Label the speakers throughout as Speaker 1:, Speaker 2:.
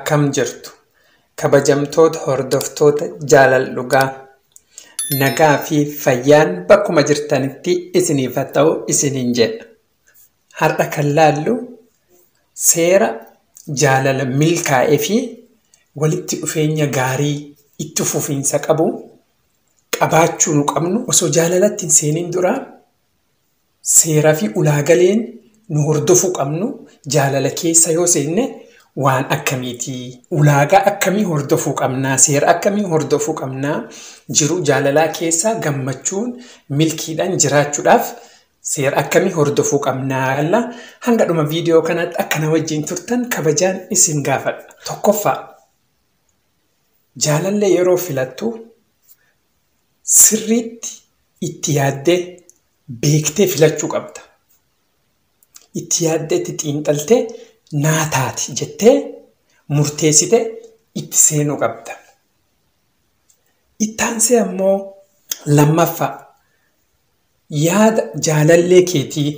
Speaker 1: akkam jirtu kabajamtoota hordoftoota jaalal dhugaa nagaa fi fayyaan bakkuma jirtanitti isiniif haa ta'u isiniin jedha. Har'a kan laallu seera jaalala milkaa'ee fi walitti dhufeenya gaarii itti fufiinsa qabu qabaachuu nu qabnu osoo jaalalatti hin seenin dura seera fi ulaagaleen nu hordofuu qabnu jaalala keessa yoo seenne waan akkamiiti ulaagaa akkamii hordofuu qabnaa seera akkamii hordofuu qabnaa jiru jaalalaa keessa gammachuun milkiidhaan jiraachuudhaaf seera akkamii hordofuu qabnaa hanga dhuma viidiyoo kanatti akkana wajjin turtan kabajaan isin gaafadha. Tokkoffaa jaalallee yeroo filattu sirriitti itti yaaddee beektee filachuu qabda. Itti yaaddee itti xiinxaltee naataati jettee murteessite itti seenuu qabda. Ittaansee ammoo lammaffaa yaada jaalallee keetii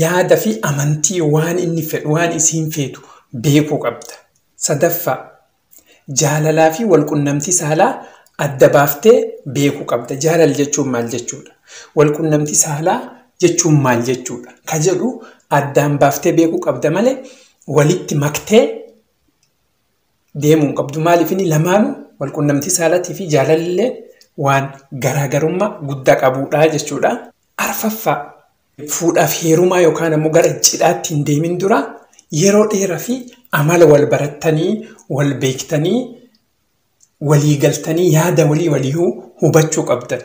Speaker 1: yaada fi amantii waan inni fedhu waan isiin feetu beekuu qabda. Sadaffaa jaalalaa fi walqunnamtii saalaa adda baaftee beekuu qabda. Jaalala jechuun maal jechuudha? Walqunnamtii saalaa jechuun maal jechuudha? Ka jedhu addaan baaftee beekuu qabda malee walitti maktee deemuu hin qabdu. Maaliif inni lamaanuu walqunnamtii saalaatii fi jaalallee waan garaagarummaa guddaa qabudha jechuudha. Arfaffaa fuudhaaf heerumaa yookaan ammoo gara cidhaatti hin deemin dura yeroo dheeraa fi amala wal barattanii wal beektanii walii galtanii yaada walii hubachuu qabdan.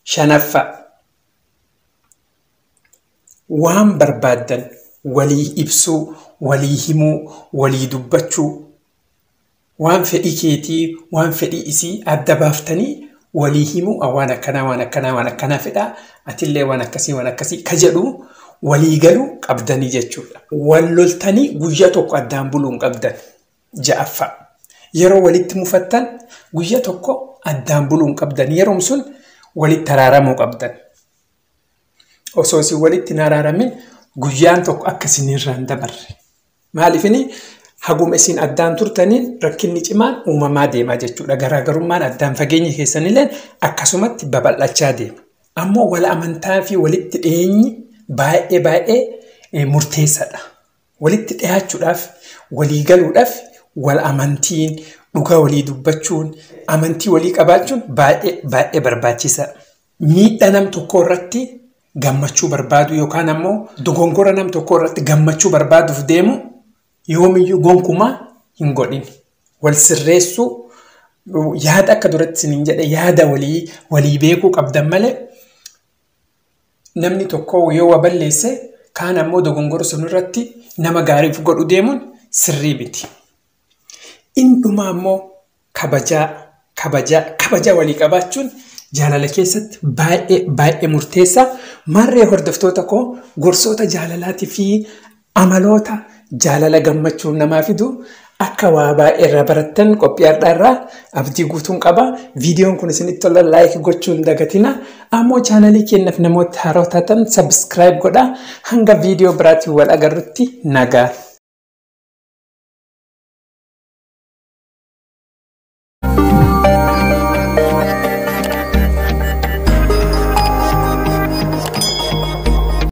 Speaker 1: Shanaffaa waan barbaaddan walii ibsuu walii himuu walii dubbachuu waan fedhii keetii waan fedhii isii adda baaftanii walii himuu waan akkanaa fedhaa atillee waan akkasii ka jedhu walii galuu qabdanii jechuudha. Wal loltanii guyyaa tokko addaan buluu hin qabdan. Ja'affaa yeroo walitti mufattan guyyaa tokko addaan buluu hin qabdan. Yeroon sun walitti araaramuu qabdan. Osoo isin walitti hin araaramin guyyaan tokko akka isinirraa hin dabarre. Maaliifini haguma isin addaan turtaniin rakkinni cimaan uumamaa deemaa jechuudha. Garaagarummaan addaan fageenya keessanillee akkasumatti babal'achaa deema. Ammoo wal amantaa fi walitti dhiyeenyi baay'ee murteessaadha. Walitti dhiyaachuudhaaf walii galuudhaaf wal amantiin dhugaa walii dubbachuun amantii walii qabaachuun baay'ee barbaachisaadha. Miidhaa nam tokko irratti gammachuu barbaadu yookaan ammoo dogongora nam tokko irratti gammachuu barbaaduuf deemu yoomiyyuu gonkumaa hin godhin. Wal sirreessuu yaada akka duratti isiniin jedhe yaada walii beekuu qabdan malee namni tokko yoo waa balleesse kaan ammoo dogongora sun irratti nama gaariif godhu deemuun sirrii miti. Indhumaa ammoo kabaja walii qabaachuun jaalala keessatti baay'ee murteessaa. Marree hordoftoota koo gorsoota jaalalaatii fi amaloota jaalala gammachuun namaa fidu akka waa baay'ee irraa barattan qophii har'aarraa abdii guutuun qaba. Viidiyoon kun isinitti tola laayik gochuu hin dagatina. Ammoo chaanalii keenyaaf namoota haaraa taatan sabskiraayib godhaa. Hanga viidiyoo biraatiin wal agarrutti nagaa.